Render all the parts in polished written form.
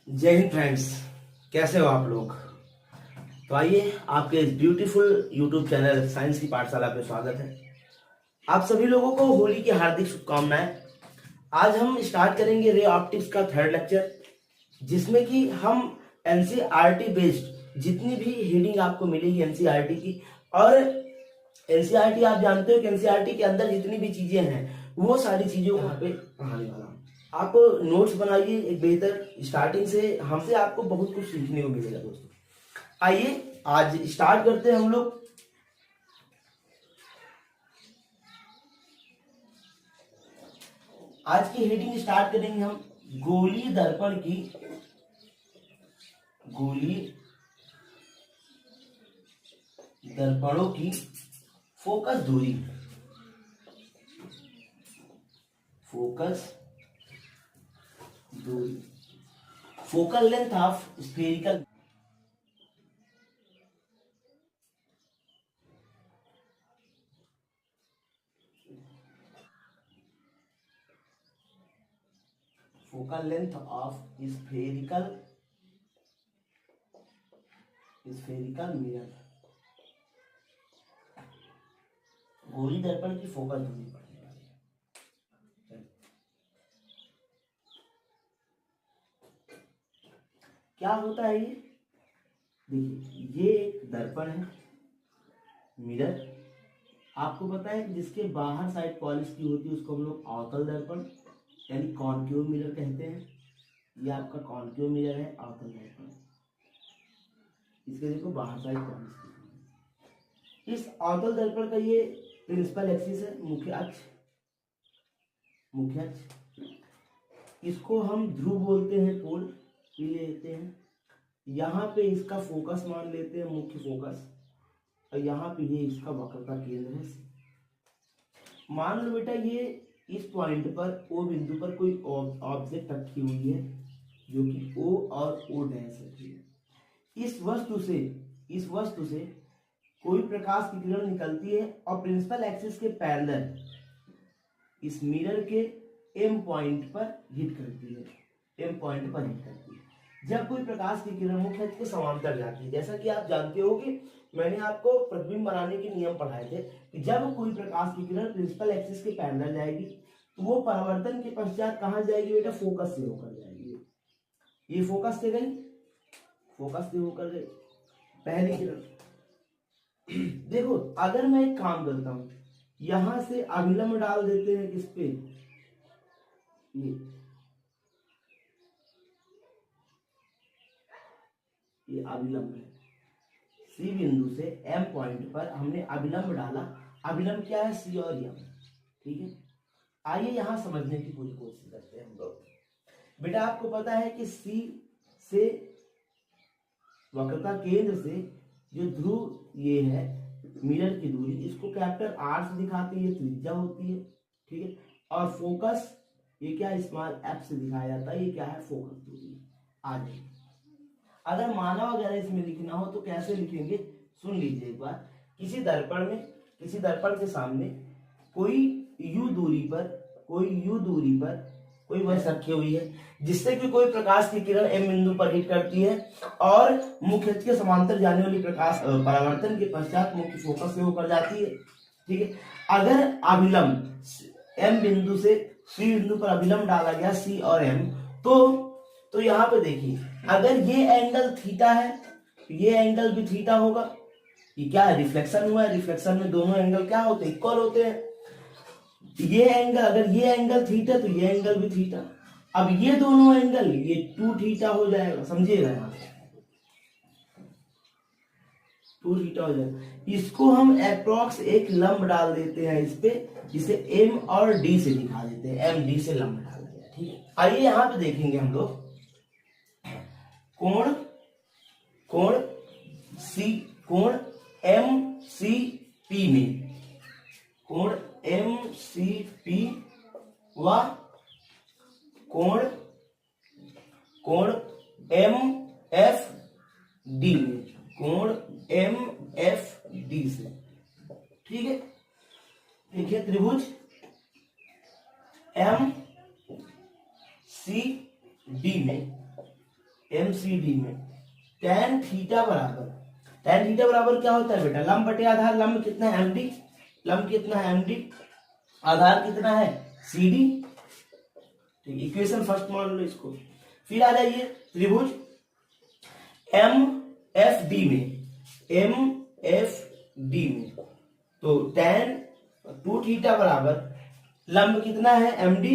जय हिंद फ्रेंड्स, कैसे हो आप लोग। तो आइए आपके इस ब्यूटीफुल यूट्यूब चैनल साइंस की पाठशाला पे स्वागत है। आप सभी लोगों को होली की हार्दिक शुभकामनाएं। आज हम स्टार्ट करेंगे रे ऑप्टिक्स का थर्ड लेक्चर, जिसमें कि हम एनसीईआरटी बेस्ड जितनी भी हेडिंग आपको मिलेगी एनसीईआरटी की, और एनसीईआरटी आप जानते हो कि एनसीईआरटी के अंदर जितनी भी चीजें हैं वो सारी चीजों को यहाँ पे पढ़ाने वाला हूँ। आप नोट्स बनाइए एक बेहतर, स्टार्टिंग से हमसे आपको बहुत कुछ सीखने को मिलेगा दोस्तों। आइए आज स्टार्ट करते हैं हम लोग। आज की हेडिंग स्टार्ट करेंगे हम गोलीय दर्पण की, गोलीय दर्पणों की फोकस दूरी, फोकस दूरी, focal length of spherical, focal length of spherical mirror. गोली दर्पण की फोकस दूरी पढ़ने वाली है। क्या होता है ये, देखिए ये एक दर्पण है, मिरर। आपको पता है जिसके बाहर साइड पॉलिश की होती है उसको हम लोग अवतल दर्पण यानी कॉन्केव मिरर कहते हैं। ये आपका कॉन्केव मिरर है, अवतल दर्पण। इसके देखो बाहर साइड पॉलिश की। इस अवतल दर्पण का ये प्रिंसिपल एक्सिस है, मुख्य अक्ष, मुख्य अक्ष। इसको हम ध्रुव बोलते हैं, पोल भी लेते हैं। यहाँ पे इसका फोकस मान लेते हैं, मुख्य फोकस, और यहाँ पे ये इसका वक्रता केंद्र है। मान लो बेटा ये इस पॉइंट पर ओ बिंदु पर कोई ऑब्जेक्ट रखी हुई है जो कि ओ और ओ डैश रखी है। इस वस्तु से कोई प्रकाश की किरण निकलती है और प्रिंसिपल एक्सिस के पैरेलल इस मिरर के एम पॉइंट पर हिट करती है, एम पॉइंट पर हिट करती है। जब कोई प्रकाश की किरण मुख्य अक्ष के समांतर जाती है, जैसा कि आप जानते हो कि मैंने आपको प्रतिबिंब बनाने के नियम पढ़ाए थे कि जब कोई प्रकाश की किरण प्रिंसिपल एक्सिस के पैरेलल जाएगी तो वो परावर्तन के पश्चात कहाँ जाएगी बेटा, फोकस से होकर जाएगी। ये फोकस से गई, फोकस से होकर गई पहली किरण। देखो अगर मैं एक काम करता हूं, यहां से अभिलंब डाल देते हैं किस पे, ये अभिलंब है। सी बिंदु से एम पॉइंट पर हमने अभिलंब डाला। अभिलंब क्या है, सी और एम, ठीक है। आइए यहां समझने की पूरी कोशिश करते हैं हम लोग। बेटा आपको पता है कि सी से वक्रता केंद्र से जो ध्रुव ये है मिरर की दूरी, इसको कैपिटल आर से दिखाते हैं, ये त्रिज्या होती है, ठीक है। और फोकस ये क्या, स्मॉल एफ से दिखाया जाता है, ये क्या है, फोकस दूरी। आगे अगर मानव वगैरह इसमें लिखना हो तो कैसे लिखेंगे, सुन लीजिए एक बार। किसी दर्पण के सामने कोई यू दूरी पर कोई वस्तु रखी हुई है जिससे कि कोई प्रकाश की किरण एम बिंदु पर हिट करती है और मुख्य अक्ष के समांतर जाने वाली प्रकाश परावर्तन के पश्चात मुख्य फोकस से होकर जाती है, ठीक है। अगर अभिलंब एम बिंदु से सी बिंदु पर अभिलंब डाला गया, सी और एम, तो यहाँ पे देखिए अगर ये एंगल थीटा है तो ये एंगल भी थीटा होगा। ये क्या है, रिफ्लेक्शन हुआ है। रिफ्लेक्शन में दोनों एंगल क्या होते हैं, इक्वल होते हैं। ये एंगल, अगर ये एंगल थीटा तो ये एंगल भी थीटा। अब ये दोनों एंगल, ये 2 थीटा हो जाएगा, समझिएगा, यहाँ 2 थीटा हो जाएगा। इसको हम अप्रॉक्स एक लंब डाल देते हैं इस पे, जिसे एम और डी से दिखा देते हैं, एम डी से लंब डाल दिया, ठीक है। आइए यहाँ पे देखेंगे हम लोग कोण एम सी पी में, कोण एम सी पी व कोण एम एफ डी में, कोण एम एफ डी से, ठीक है। देखिए त्रिभुज एम सी डी में MCD में tan थीटा बराबर क्या होता है बेटा, लंब बटे आधार। लंब कितना है MD, लंब कितना है MD, आधार कितना है CD। ठीक, इक्वेशन फर्स्ट मान लो इसको। फिर आ जाइए त्रिभुज MFD में तो tan 2 थीटा बराबर लंब कितना है MD,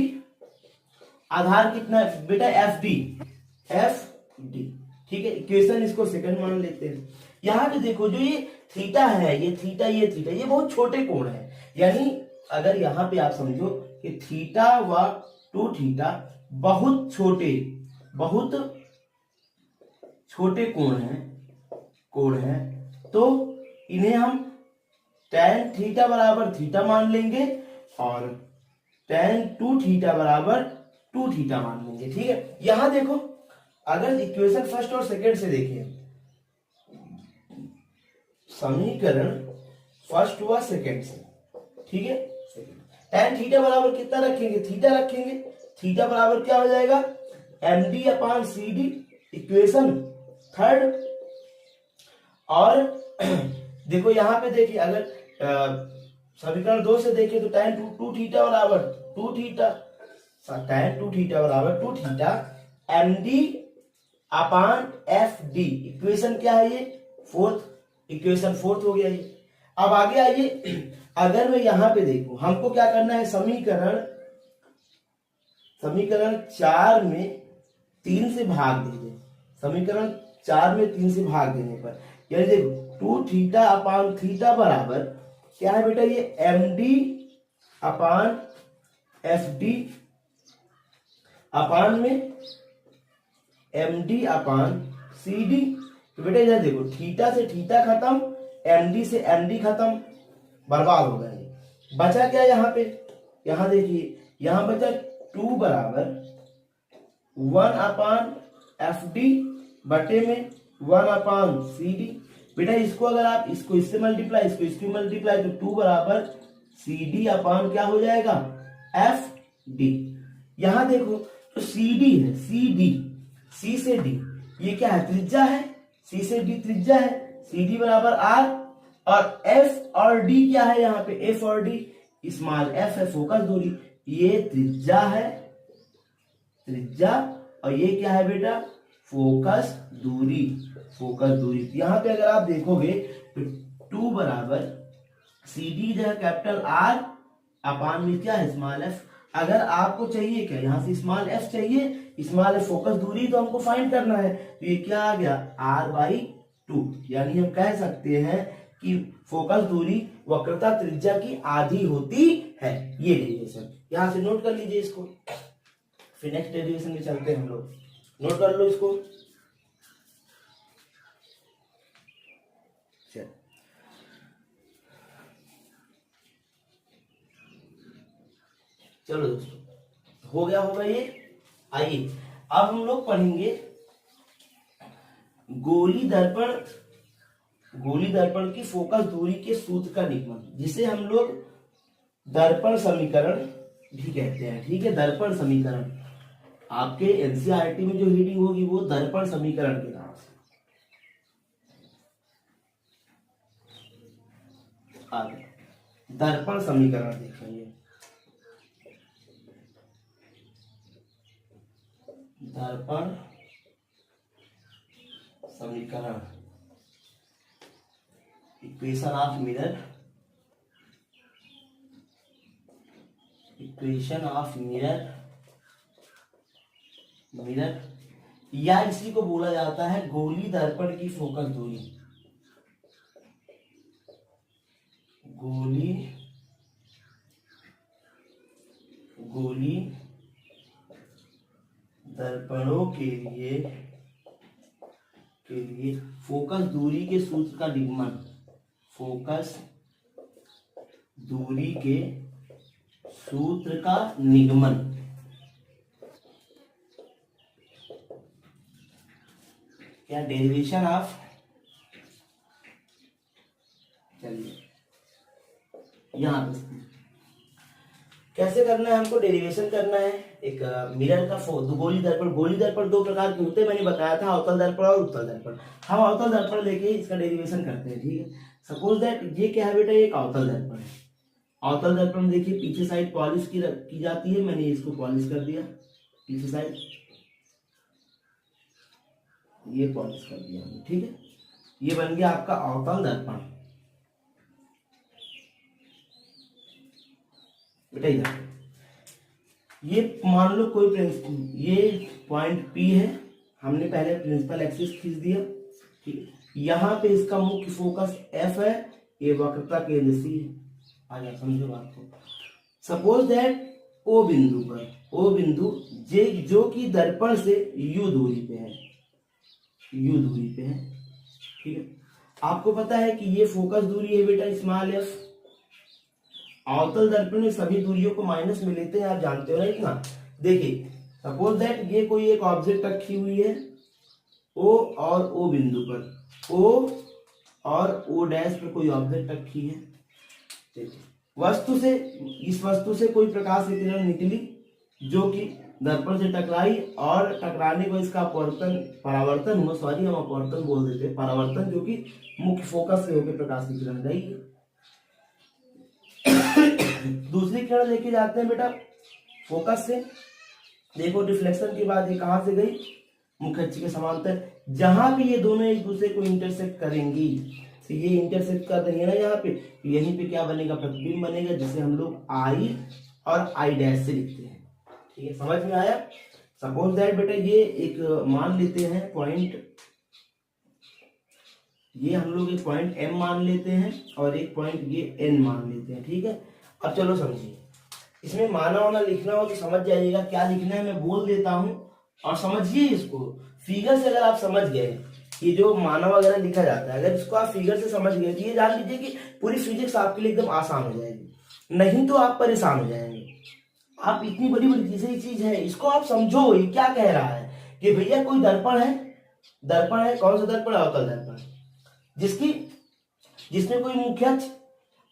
आधार कितना है बेटा FD। ठीक है, इक्वेशन इसको सेकंड मान लेते हैं। यहाँ पे देखो जो ये थीटा है, ये थीटा ये बहुत छोटे कोण है। यानी अगर यहाँ पे आप समझो कि थीटा व 2 थीटा बहुत छोटे कोण है, तो इन्हें हम tan थीटा बराबर थीटा मान लेंगे और tan 2 थीटा बराबर 2 थीटा मान लेंगे। ठीक है, यहां देखो अगर इक्वेशन फर्स्ट और सेकंड से देखें, समीकरण फर्स्ट व सेकंड से, ठीक है, tan थीटा बराबर कितना रखेंगे, थीटा रखेंगे। थीटा बराबर क्या हो जाएगा MD upon CD, equation third. और देखो यहां पे देखिए अगर समीकरण 2 से देखें तो tan 2 थीटा बराबर 2 थीटा, tan 2 थीटा बराबर 2 theta MD upon FD, equation क्या है ये फोर्थ, इक्वेशन फोर्थ हो गया ये। अब आगे आइए, अगर मैं यहां पे देखूं, हमको क्या करना है, समीकरण 4 में 3 से भाग दीजिए। समीकरण 4 में 3 से भाग देने पर यानी देखो 2 थीटा अपॉन थीटा बराबर क्या है बेटा, ये MD अपॉन FD अपॉन में MD अपॉन CD। तो बेटा इधर देखो थीटा से थीटा खत्म, MD से MD खत्म, बर्बाद हो गया ये। बचा क्या यहाँ पे, यहाँ देखिए यहाँ बचा 2 बराबर 1 अपॉन FD बटे में 1 अपॉन CD। बेटा इसको अगर आप इसको इससे मल्टीप्लाई, इसको मल्टीप्लाई, तो 2 बराबर CD अपॉन क्या हो जाएगा FD। यहां देखो तो CD है, C से D, ये क्या है त्रिज्या है, C से D त्रिज्या है, CD बराबर R। और F और D क्या है, यहाँ पे F और D, स्मॉल f है फोकस दूरी, ये त्रिज्या है, और ये क्या है बेटा फोकस दूरी। यहाँ पे अगर आप देखोगे तो 2 बराबर CD जो है कैपिटल R अपान में क्या है स्मॉल f। अगर आपको चाहिए क्या, यहाँ से स्मॉल f चाहिए, स्मॉल f फोकस दूरी तो हमको फाइंड करना है, तो ये क्या आ गया R/2। यानी हम कह सकते हैं कि फोकस दूरी वक्रता त्रिज्या की आधी होती है। ये डेरिवेशन यहां से नोट कर लीजिए इसको, फिर नेक्स्ट डेरिवेशन में चलते हैं हम लोग। नोट कर लो इसको। चलो दोस्तों हो गया होगा ये। आइए अब हम लोग पढ़ेंगे गोली दर्पण की फोकस दूरी के सूत्र का निगमन, जिसे हम लोग दर्पण समीकरण भी कहते हैं। ठीक है, दर्पण समीकरण आपके एनसीईआरटी में जो रीडिंग होगी वो दर्पण समीकरण के नाम से आगे दर्पण समीकरण देखेंगे। दर्पण समीकरण इक्वेशन ऑफ मिरर, मिरर या इसी को बोला जाता है गोली दर्पण की फोकस दूरी। गोली दर्पणों के लिए फोकस दूरी के सूत्र का निगमन, फोकस दूरी के सूत्र का निगमन। क्या डेरिवेशन ऑफ, चलिए यहां पे कैसे करना है हमको, डेरिवेशन करना है एक मिरर का गोली दर्पण। गोली दर्पण दो प्रकार के होते हैं, मैंने बताया था, अवतल दर्पण और उत्तल दर्पण। हम अवतल दर्पण लेके इसका डेरिवेशन करते हैं, ठीक है। सपोज दैट ये क्या है बेटा, एक अवतल दर्पण है। अवतल दर्पण में देखिए पीछे साइड पॉलिश की जाती है, मैंने इसको पॉलिश कर दिया पीछे साइड, ये पॉलिश कर दिया हमने, ठीक है। ये बन गया आपका अवतल दर्पण। बेटा इधर ये मान लो कोई ये पॉइंट P है, हमने पहले प्रिंसिपल एक्सिस खींच दिया, ठीक है। यहाँ पे इसका मुख्य फोकस F है, ये वक्रता केंद्र C है। आजा समझो बात को। सपोज दैट O बिंदु पर, O बिंदु जो कि दर्पण से U दूरी पे है, U दूरी पे है, ठीक है। आपको पता है कि ये फोकस दूरी है बेटा स्मॉल f। अवतल दर्पण में सभी दूरियों को माइनस में लेते हैं, आप जानते हो ना इतना। देखिए सपोज दैट ये कोई एक ऑब्जेक्ट रखी हुई है O और O बिंदु पर, O और O डैश पर कोई ऑब्जेक्ट रखी है, इस वस्तु से कोई प्रकाश की किरण निकली जो कि दर्पण से टकराई और टकराने को इसका परावर्तन हुआ, सॉरी हम अपवर्तन बोल देते हैं, परावर्तन, जो कि मुख्य फोकस से होकर प्रकाश की किरण गई है। दूसरी किरण लेके जाते हैं बेटा फोकस से, देखो डिफ्लेक्शन के बाद ये कहां से गई, मुख्य अक्ष के समांतर। जहां पे ये दोनों एक दूसरे को इंटरसेक्ट करेंगी, तो ये इंटरसेक्ट कर रही है ना यहाँ पे, तो यहीं पे क्या बनेगा, प्रतिबिंब बनेगा, जिसे हम लोग I और I डैश से लिखते हैं, ठीक है। समझ में आया। सपोज दैट बेटा ये एक मान लेते हैं पॉइंट, ये हम लोग एक पॉइंट M मान लेते हैं और एक पॉइंट ये N मान लेते हैं, ठीक है। अब चलो समझिए, इसमें माना होना लिखना हो तो समझ जाइएगा क्या लिखना है, मैं बोल देता हूं और समझिए इसको। फिगर से अगर आप समझ गए, ये जो माना वगैरह लिखा जाता है, अगर इसको आप फिगर से समझ गए तो ये जान लीजिए कि पूरी फिजिक्स आपके लिए एकदम आसान हो जाएगी, नहीं तो आप परेशान हो जाएंगे। आप इतनी बड़ी बड़ी चीज है, इसको आप समझो। ये क्या कह रहा है कि भैया कोई दर्पण है, कौन सा दर्पण, अवतल दर्पण, जिसमें कोई मुख्य अक्ष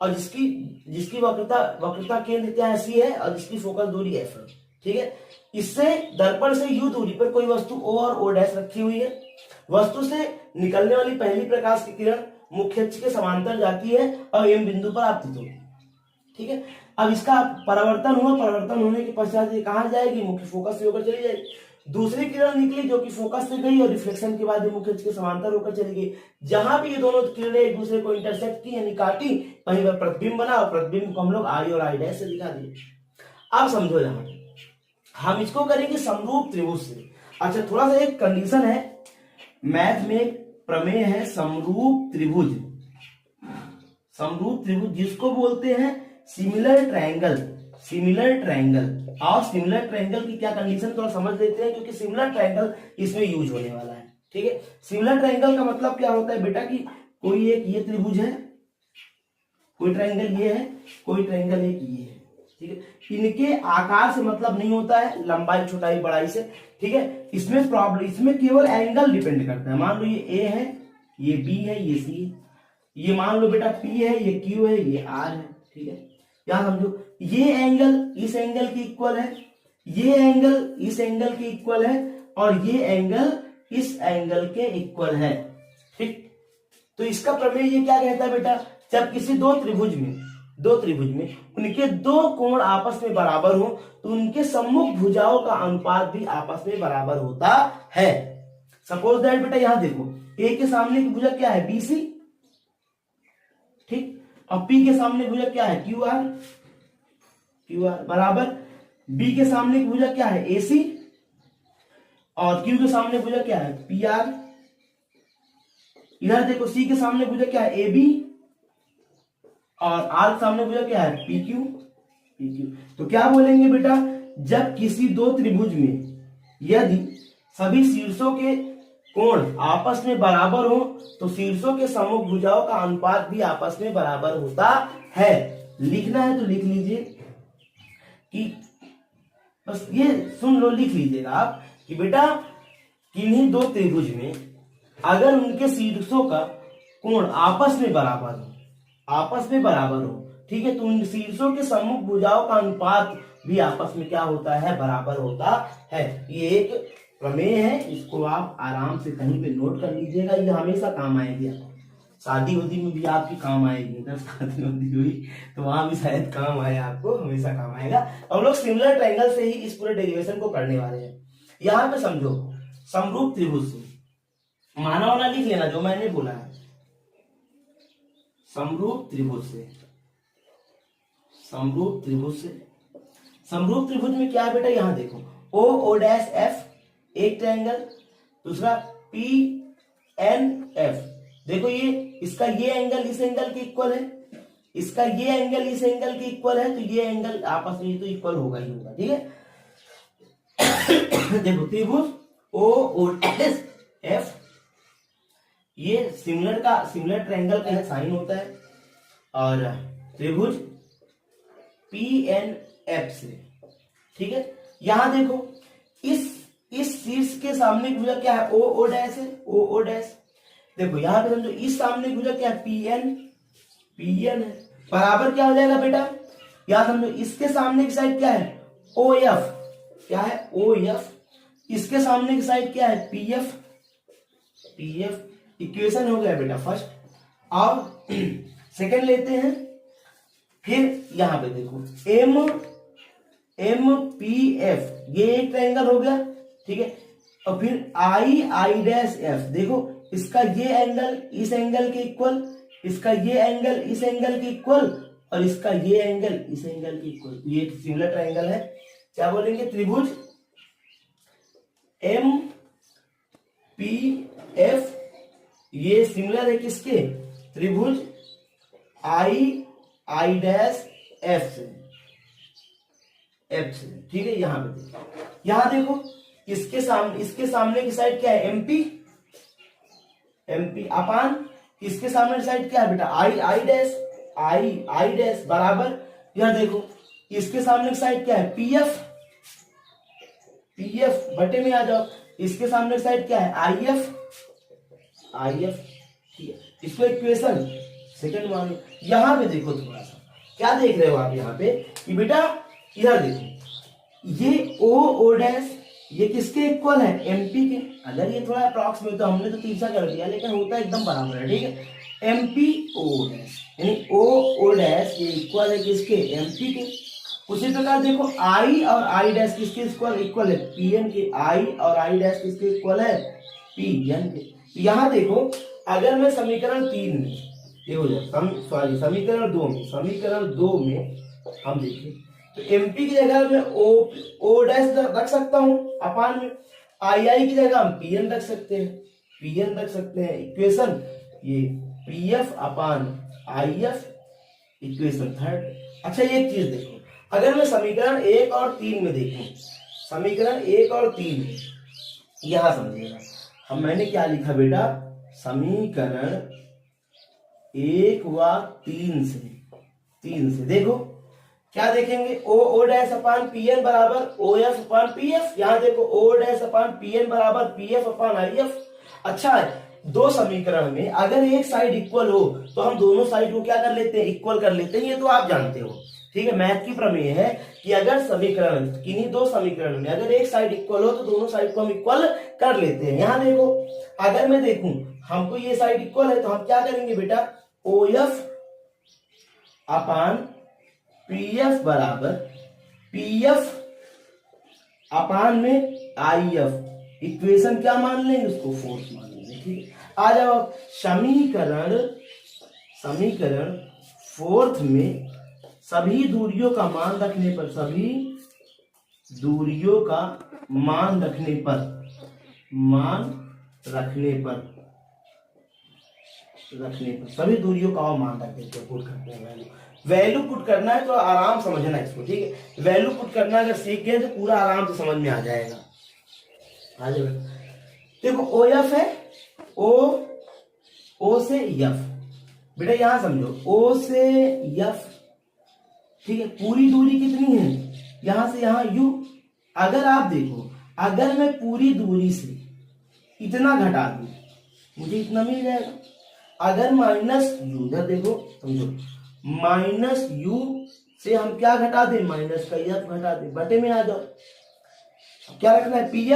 और जिसकी वक्रता केंद्र क्या ऐसी है और जिसकी फोकस दूरी F है, ठीक है। इससे दर्पण से U दूरी पर कोई वस्तु O और O डैश रखी हुई है। वस्तु से निकलने वाली पहली प्रकाश की किरण मुख्य अक्ष के समांतर जाती है और M बिंदु पर आपतित होती है, ठीक है। अब इसका परावर्तन हुआ, परावर्तन होने के पश्चात ये कहां जाएगी, मुख्य फोकस से होकर चली जाएगी। दूसरी किरण निकली जो कि फोकस से गई और रिफ्लेक्शन के बाद ये मुख्य अक्ष के समांतर होकर चली गई। जहां भी ये दोनों किरणें एक दूसरे को इंटरसेक्ट की यानी काटी, वहीं पर प्रतिबिंब बना और प्रतिबिंब को हम लोग I और I डैश से दिखा दिए। अब समझो, यहां हम इसको करेंगे समरूप त्रिभुज से। अच्छा थोड़ा सा एक कंडीशन है, मैथ में एक प्रमेय है समरूप त्रिभुज, जिसको बोलते हैं सिमिलर ट्रायंगल। और सिमिलर ट्रायंगल की क्या कंडीशन थोड़ा समझ लेते हैं, क्योंकि सिमिलर ट्रायंगल इसमें यूज होने वाला है, ठीक है। सिमिलर ट्रायंगल का मतलब क्या होता है बेटा कि कोई एक ये त्रिभुज है, कोई ट्रायंगल ये है, कोई ट्रायंगल एक ये है, ठीक है। इनके आकार से मतलब नहीं होता है, लंबाई छोटाई बड़ाई से, ठीक है। इसमें केवल एंगल डिपेंड करता है। मान लो ये A है, ये B है, ये C है, ये मान लो बेटा P है, ये Q है, ये R है, ठीक है। क्या समझो, ये एंगल इस एंगल के इक्वल है, ये एंगल इस एंगल के इक्वल है और ये एंगल इस एंगल के इक्वल है, ठीक। तो इसका प्रमेय ये क्या कहता है बेटा, जब किसी दो त्रिभुज में उनके दो कोण आपस में बराबर हो तो उनके सम्मुख भुजाओं का अनुपात भी आपस में बराबर होता है। सपोज दैट बेटा यहां देखो, A के सामने की भुजा क्या है, BC, ठीक, और P के सामने भुजा क्या है, QR बराबर B के सामने की भुजा क्या है, AC, और Q के सामने भुजा क्या है, PR। इधर देखो C के सामने भुजा क्या है, AB, और R के सामने भुजा क्या है, PQ। तो क्या बोलेंगे बेटा, जब किसी दो त्रिभुज में यदि सभी शीर्षों के कोण आपस में बराबर हो तो शीर्षों के सम्मुख भुजाओं का अनुपात भी आपस में बराबर होता है। लिखना है तो लिख लीजिए कि बस ये सुन लो, लिख लीजिएगा आप कि बेटा किन्हीं दो त्रिभुज में अगर उनके शीर्षों का कोण आपस में बराबर हो ठीक है, तो उन शीर्षों के सम्मुख भुजाओं का अनुपात भी आपस में क्या होता है, बराबर होता है। ये एक प्रमेय है, इसको आप आराम से कहीं पे नोट कर लीजिएगा, ये हमेशा काम आएगी आपको। शादी उदी में भी आपकी काम आएगी, अगर शादी उदी हुई तो वहां भी शायद काम आए, आपको हमेशा काम आएगा। हम लोग सिमिलर ट्रायंगल से ही इस पूरे डेरिवेशन को करने वाले हैं। यहाँ पे समझो, समरूप त्रिभुज से, माना वाला लिख लेना जो मैंने बोला है, समरूप त्रिभुज से, समरूप त्रिभुज से, समरूप त्रिभुज में क्या है बेटा, यहां देखो ओ ओ डैश एफ एक ट्रायंगल, दूसरा पी एन एफ, देखो ये इसका ये एंगल इस एंगल के इक्वल है, इसका ये एंगल इस एंगल के इक्वल है, तो ये एंगल आपस में तो इक्वल होगा ही होगा, ठीक है। देखो त्रिभुज ओ ओ डैश एफ, ये सिमिलर ट्रायंगल का साइन होता है, और त्रिभुज पी एन एफ से, ठीक है। यहां देखो इस शीर्ष के सामने की भुजा क्या है, ओ ओ डैश है, ओ ओ डैश। देखो यहां पे समझो इस सामने की भुजा क्या है, पी एन है, बराबर क्या हो जाएगा बेटा, यहां समझो इसके सामने की साइड क्या है, ओ एफ, क्या है ओ एफ, इसके सामने की साइड क्या है, पी एफ, इक्वेशन हो गया बेटा फर्स्ट। अब सेकंड लेते हैं, फिर यहां पे देखो एम पी एफ, ये एक ट्रायंगल हो गया, ठीक है। और फिर आई डैश एफ, देखो इसका ये एंगल इस एंगल के इक्वल, इसका ये एंगल इस एंगल के इक्वल, और इसका ये एंगल इस एंगल के इक्वल, ये एक सिमिलर ट्रायंगल है। क्या बोलेंगे, त्रिभुज एम पी एफ, ये सिमिलर है किसके, त्रिभुज आई डैश एफ से, ठीक है। यहां पे देखो, यहां देखो इसके सामने की साइड क्या है, एमपी अपान, इसके सामने की साइड क्या है बेटा, आई डैश बराबर, यह देखो इसके सामने की साइड क्या है, पीएफ बटे में आ जाओ, इसके सामने की साइड क्या है, आईएफ, ठीक है। इसको इक्वेशन सेकंड मान लो। यहां पे देखो थोड़ा सा, क्या देख रहे हो आप यहाँ पे कि बेटा इधर देखो, ये ओ डैश ये किसके इक्वल है, एमपी के। अगर ये थोड़ा अप्रॉक्स में तो हमने तो तीसरा कर दिया, लेकिन होता एकदम बराबर है, ठीक है। एमपी ओ डैश, यानी ओ डैश ये इक्वल है किसके, एमपी के। उसी प्रकार देखो आई और आई डैश किसके इक्वल है, पीएन के। आई और आई डैश किसके इक्वल है, पीएन के। यहां देखो अगर मैं समीकरण 3 में ये हो जाए, समीकरण 2 में हम देखें तो एमपी की जगह में ओ डैश रख सकता हूं अपान में, आई की जगह हम पीएन रख सकते हैं, इक्वेशन ये PF upon if, equation third. अच्छा एक चीज देखो, अगर मैं समीकरण 1 और 3 में देखूं, समीकरण 1 और 3 यहां समझिएगा, हम मैंने क्या लिखा बेटा, समीकरण 1 व 3 से देखो क्या देखेंगे, ओ डैश अपान पीएन बराबर ओ एफ अपान पीएफ। यहां देखो ओ डैश अपान पीएन बराबर पीएफ अपान आईएफ। अच्छा है, दो समीकरण में अगर एक साइड इक्वल हो तो हम दोनों साइड को क्या कर लेते हैं, इक्वल कर लेते हैं, ये तो आप जानते हो, ठीक है। मैथ की प्रमेय है कि अगर समीकरण किन्हीं दो समीकरण में अगर एक साइड इक्वल हो तो दोनों साइड को हम इक्वल कर लेते हैं। यहां देखो अगर मैं देखूं हमको ये साइड इक्वल है तो हम क्या करेंगे बेटा, ओ एफ अपान पीएफ बराबर पीएफ अपान में आईएफ, इक्वेशन क्या मान लेंगे, उसको फोर्स मान लेंगे, ठीक है। आ जाओ समीकरण 4 में सभी दूरियों का मान रखने पर, सभी दूरियों का मान रखने पुट करते हैं, वैल्यू पुट करना है तो आराम समझना इसको, ठीक है। वैल्यू पुट करना अगर सीख गए तो पूरा आराम से समझ में आ जाएगा। आ जाओ देखो ओ एफ है, ओ से एफ बेटा, यहां समझो ओ से एफ, ठीक है। पूरी दूरी कितनी है, यहां से यहां यू। अगर आप देखो अगर मैं पूरी दूरी से इतना घटा दूं मुझे इतना मिल जाएगा। अगर माइनस यू, इधर देखो समझो, माइनस यू से हम क्या घटा दें, माइनस का एफ घटा दें, बटे में आ जाओ। क्या रखना है, पी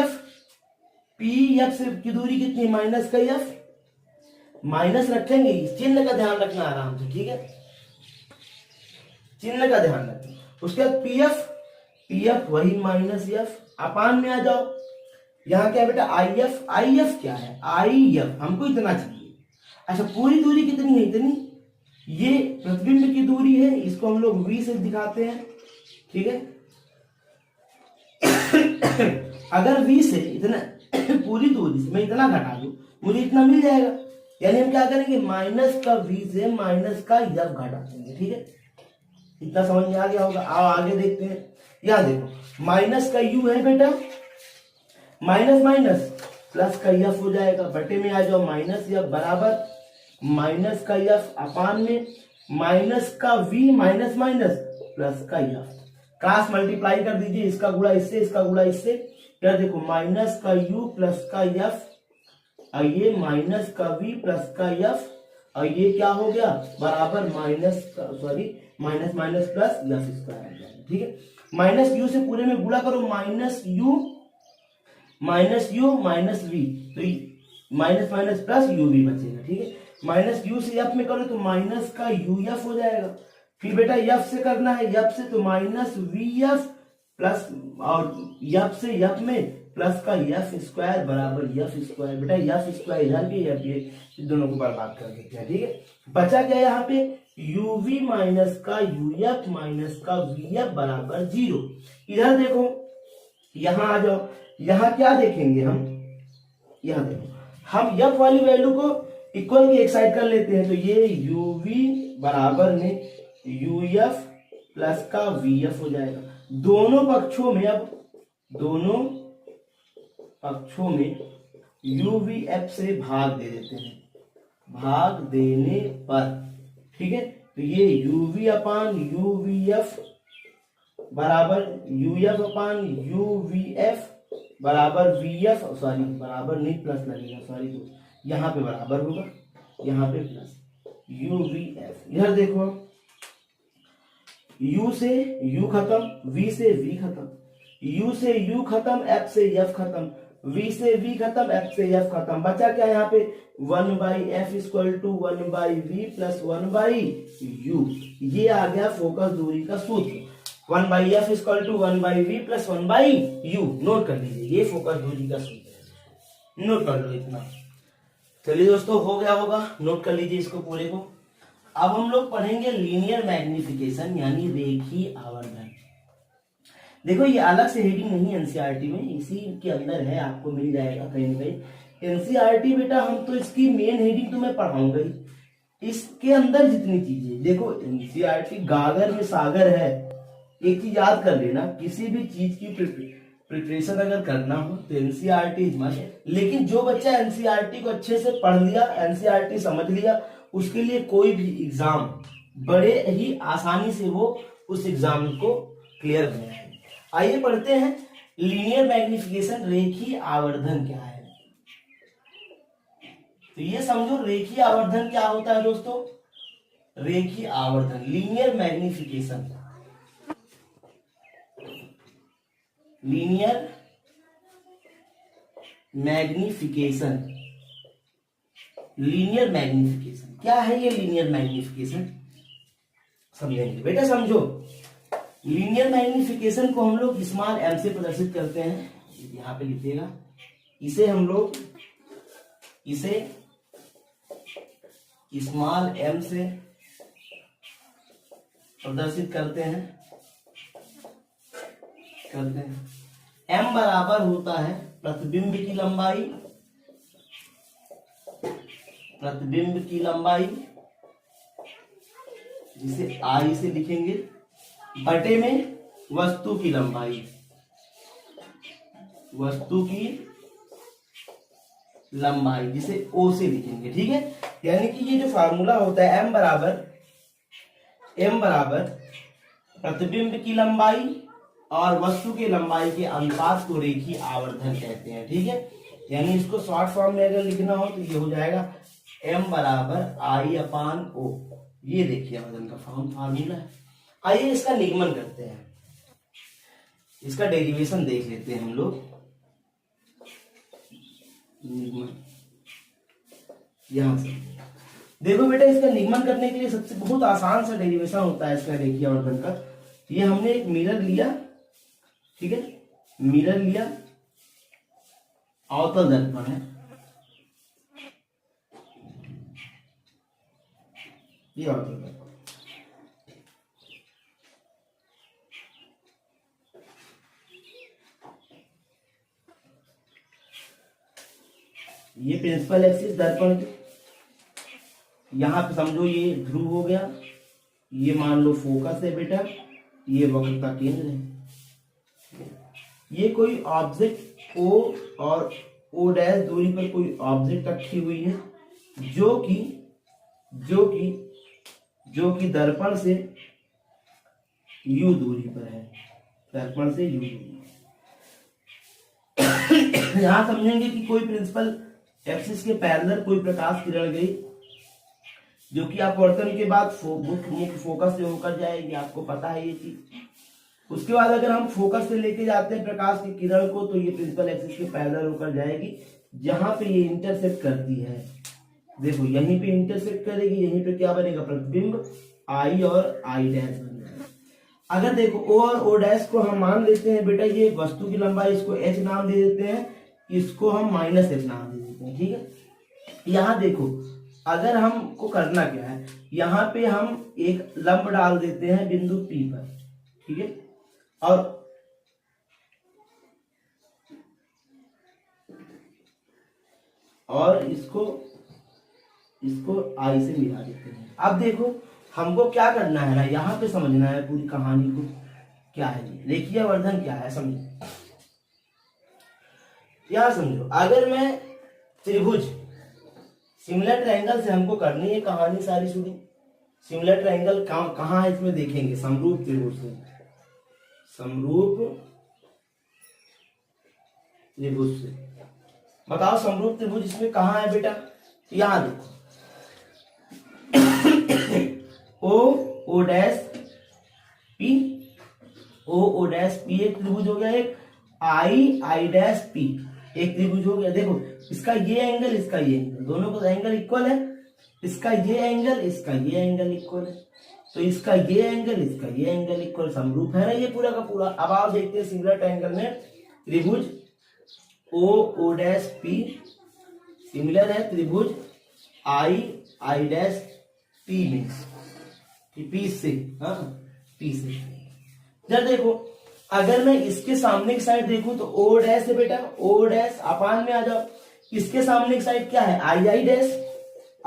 एफ से की दूरी कितनी, माइनस का एफ, माइनस रखेंगे, इस चिन्ह का ध्यान रखना आराम से, ठीक है, चिन्ह का ध्यान रखना। उसके बाद पी एफ वही माइनस एफ, अपान में आ जाओ। यहाँ क्या है बेटा, आई एफ क्या है, आई एफ हमको इतना चाहिए। अच्छा पूरी दूरी कितनी है, इतनी, ये प्रतिबिंब की दूरी है, इसको हम लोग v से दिखाते हैं, ठीक है। अगर v से इतना पूरी दूरी से मैं इतना घटा दूं, मुझे इतना मिल जाएगा। यानी हम क्या करेंगे, माइनस का v से माइनस का एफ घटा देंगे, ठीक है। इतना समझ में आ गया होगा। आओ आगे देखते हैं। यहां देखो माइनस का u है बेटा, माइनस माइनस प्लस का एफ हो जाएगा, बटे में आ जाओ, माइनस एफ बराबर माइनस का एफ अपान में माइनस का v माइनस माइनस प्लस का एफ, क्रॉस मल्टीप्लाई कर दीजिए, इसका गुणा इससे, इसका गुणा इससे। यार देखो माइनस का u प्लस का एफ, और ये माइनस का v प्लस का एफ, और ये क्या हो गया, बराबर minus minus minus plus F square, ठीक है। माइनस यू से पूरे में गुणा करो, माइनस यू माइनस वी, तो माइनस माइनस प्लस यू भी बचेगा, ठीक है। माइनस यू से एफ में करो तो माइनस का यू एफ हो जाएगा। फिर बेटा एफ से करना है, एफ से तो माइनस वी एफ प्लस, और एफ से एफ में प्लस का एफ स्क्वायर बराबर एफ स्क्वायर। बेटा एफ स्क्वायर इधर भी एफ ये दोनों को बर्बाद कर देते हैं, ठीक है। बचा क्या यहाँ पे, यू वी माइनस का यू एफ माइनस का वी एफ बराबर 0। इधर देखो, यहाँ आ जाओ, यहाँ क्या देखेंगे हम, यहाँ देखो हम एफ वाली वैल्यू को इक्वल की एक साइड कर लेते हैं, तो ये यू वी बराबर में यू एफ प्लस का वी एफ हो जाएगा। दोनों पक्षों में, अब दोनों पक्षों में यू वी एफ से भाग दे देते हैं, भाग देने पर, ठीक है। तो ये U V upon U V F बराबर U F upon U V F बराबर वी एफ, सॉरी बराबर नहीं प्लस लगेगा, सॉरी तो यहाँ पे बराबर होगा, यहाँ पे प्लस यू वी एफ। इधर देखो u से u खत्म, v से v खत्म, u से u खत्म, f से f खत्म, v से v खत्म, f से f खत्म। बचा क्या यहाँ पे, 1/f equal to 1/v plus 1/u। ये आ गया फोकस दूरी का सूत्र, 1/f equal to 1/v plus 1/u। Note कर लीजिए, ये फोकस दूरी का सूत्र है, नोट कर लो इतना। चलिए दोस्तों हो गया होगा, नोट कर लीजिए इसको पूरे को। अब हम लोग पढ़ेंगे लीनियर मैग्निफिकेशन यानी रेखीय आवर्धन। देखो ये अलग से हेडिंग नहीं एनसीईआरटी में, इसी के अंदर है, आपको मिल जाएगा कहीं ना कहीं। एनसीईआरटी बेटा हम तो इसकी मेन हेडिंग तो मैं पढ़ाऊंगा ही, इसके अंदर जितनी चीजें देखो, एनसीईआरटी गागर में सागर है। एक चीज याद कर लेना, किसी भी चीज की प्रिपरेशन अगर करना हो तो एनसीईआरटी इज मस्ट। लेकिन जो बच्चा एनसीईआरटी को अच्छे से पढ़ लिया, एनसीईआरटी समझ लिया, उसके लिए कोई भी एग्जाम बड़े ही आसानी से वो उस एग्जाम को क्लियर कर जाएगा। आइए पढ़ते हैं लीनियर मैग्निफिकेशन, रेखीय आवर्धन क्या है। तो ये समझो रेखीय आवर्धन क्या होता है दोस्तों। रेखीय आवर्धन, linear magnification, linear magnification, linear magnification क्या है। ये लीनियर मैग्निफिकेशन समझेंगे बेटा, समझो। लीनियर मैग्निफिकेशन को हम लोग स्मॉल m से प्रदर्शित करते हैं, यहां पे लिखिएगा। इसे हम लोग स्मॉल m से प्रदर्शित करते हैं m बराबर होता है प्रतिबिंब की लंबाई, प्रतिबिंब की लंबाई जिसे I से लिखेंगे, बटे में वस्तु की लंबाई, वस्तु की लंबाई जिसे O से लिखेंगे, ठीक है। यानी कि ये जो फार्मूला होता है m बराबर प्रतिबिंब की लंबाई और वस्तु की लंबाई के अनुपात को रेखीय आवर्धन कहते हैं, ठीक है। यानी इसको शॉर्ट फॉर्म में अगर लिखना हो तो ये हो जाएगा m बराबर I अपान O, ये देखिए वजन का फार्मूला है। आइए इसका निगमन करते हैं, इसका डेरिवेशन देख लेते हैं हम लोग। निगमन यहां से देखो बेटा, इसका निगमन करने के लिए सबसे बहुत आसान सा डेरिवेशन होता है इसका रेखीय आवर्धन का। ये हमने एक मिरर लिया, ठीक है, मिरर लिया, अवतल दर्पण है, ये अवतल दर्पण, ये प्रिंसिपल एक्सिस दर्पण की, यहां पे समझो ये ध्रुव हो गया, ये मान लो फोकस है बेटा, ये वक्र का केंद्र है। ये कोई ऑब्जेक्ट O और O डैश दूरी पर कोई ऑब्जेक्ट रखी हुई है जो कि दर्पण से U दूरी पर है, दर्पण से U दूरी। यहां समझेंगे कि कोई प्रिंसिपल एक्सिस के पैरेलल कोई प्रकाश किरण गई जो कि अपवर्तन के बाद मुख्य फोकस से होकर जाएगी, आपको पता है ये चीज। उसके बाद अगर हम फोकस से लेके जाते हैं प्रकाश की किरण को तो ये प्रिंसिपल एक्सिस के पैरेलल होकर जाएगी, जहां पे ये इंटरसेक्ट करती है। देखो यहीं पे इंटरसेक्ट करेगी, यहीं पे क्या बनेगा, प्रतिबिंब आई और आई डैश बन जाएगा। अगर देखो O और O डैश को हम मान लेते हैं बेटा, ये वस्तु की लंबाई, इसको H नाम दे देते हैं, इसको हम -H नाम दे देते हैं, ठीक है। यहाँ देखो अगर हमको करना क्या है, यहाँ पे हम एक लंब डाल देते हैं बिंदु P पर, ठीक है, और इसको I से मिला देते हैं। अब देखो हमको क्या करना है ना, यहाँ पे समझना है पूरी कहानी को, क्या है जी रेखीय आवर्धन क्या है, समझो। यहां समझो, अगर मैं त्रिभुज सिमिलर ट्रायंगल से हमको करनी है कहानी सारी सुनी। सिमिलर ट्रायंगल कहाँ है इसमें देखेंगे, समरूप त्रिभुज से, समरूप त्रिभुज से। बताओ समरूप त्रिभुज इसमें कहाँ है बेटा, यहां देखो O dash P, O dash P एक त्रिभुज हो गया, एक I डैश P एक त्रिभुज हो गया। देखो इसका ये एंगल, इसका ये एंगल, दोनों का एंगल इक्वल है, इसका ये एंगल, इसका ये एंगल इक्वल है, तो इसका ये एंगल, इसका ये एंगल इक्वल, समरूप है ना ये पूरा का पूरा। अब आप देखते हैं सिमिलर ट्रायंगल में त्रिभुज O डैश P सिमिलर है त्रिभुज I डैश P में, P से, हाँ P से। जब देखो अगर मैं इसके सामने की साइड देखूं तो O डैश है बेटा, O डैश अपान में आ जाओ, इसके सामने की साइड क्या है, I डैश,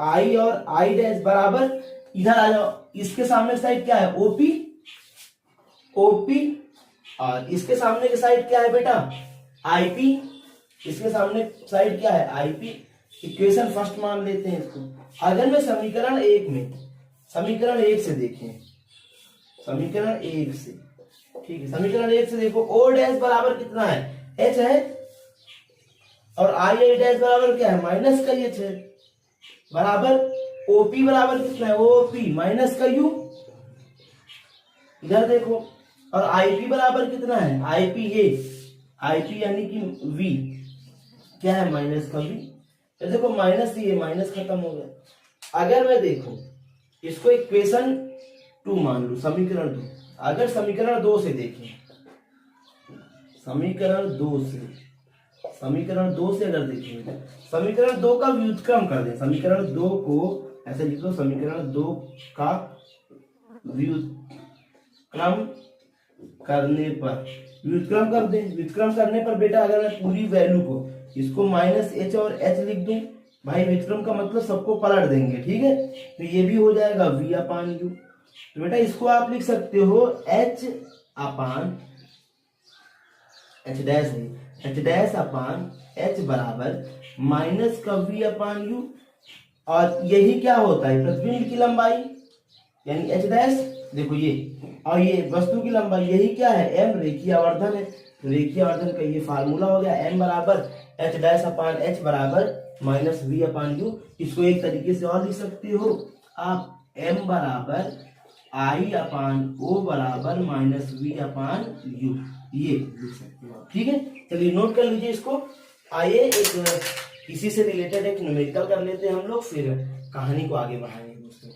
I और I डैश बराबर इधर आ जाओ, इसके सामने की साइड क्या है, OP, और इसके सामने की साइड क्या है बेटा, IP, इसके सामने साइड क्या है, IP। इक्वेशन फर्स्ट मान लेते हैं इसको। अगर मैं समीकरण 1 से देखें, समीकरण 1 से, ठीक है, समीकरण 1 से देखो O डैश बराबर कितना है, H है, और I डैश बराबर क्या है, माइनस का H है, बराबर OP बराबर कितना है, OP माइनस का U। इधर देखो, और IP बराबर कितना है, IP ये, IP यानी कि V क्या है, माइनस का V। तो देखो माइनस ये माइनस खत्म हो गया। अगर मैं देखो इसको इक्वेशन 2 मान लू, समीकरण 2। अगर समीकरण 2 से देखें, समीकरण 2 से अगर देखें, समीकरण 2 का व्युत्क्रम कर दें, समीकरण 2 को ऐसे लिख लो, समीकरण 2 का व्युत्क्रम करने पर, व्युत्क्रम कर दें, व्युत्क्रम करने पर बेटा अगर मैं पूरी वैल्यू को इसको -H और H लिख दूं, भाई व्युत्क्रम का मतलब सबको पलट देंगे, ठीक है, तो ये भी हो जाएगा V/U। तो बेटा इसको आप लिख सकते हो H डैश अपान H बराबर माइनस का V/U, और यही क्या होता है, प्रतिबिंब की लंबाई यानी H डैश, देखो ये, और ये वस्तु की लंबाई, यही क्या है, M, रेखीय आवर्धन है। तो रेखीय आवर्धन का ये फार्मूला हो गया, M बराबर H डैश अपान H बराबर -V/U। इसको एक तरीके से और लिख सकते हो आप, m बराबर I अपान O बराबर माइनस V अपान U, ये लिख सकते हो आप। ठीक है, चलिए नोट कर लीजिए इसको। आइए एक इसी से रिलेटेड एक न्यूमेरिकल कर लेते हैं हम लोग, फिर कहानी को आगे बढ़ाएंगे दोस्तों।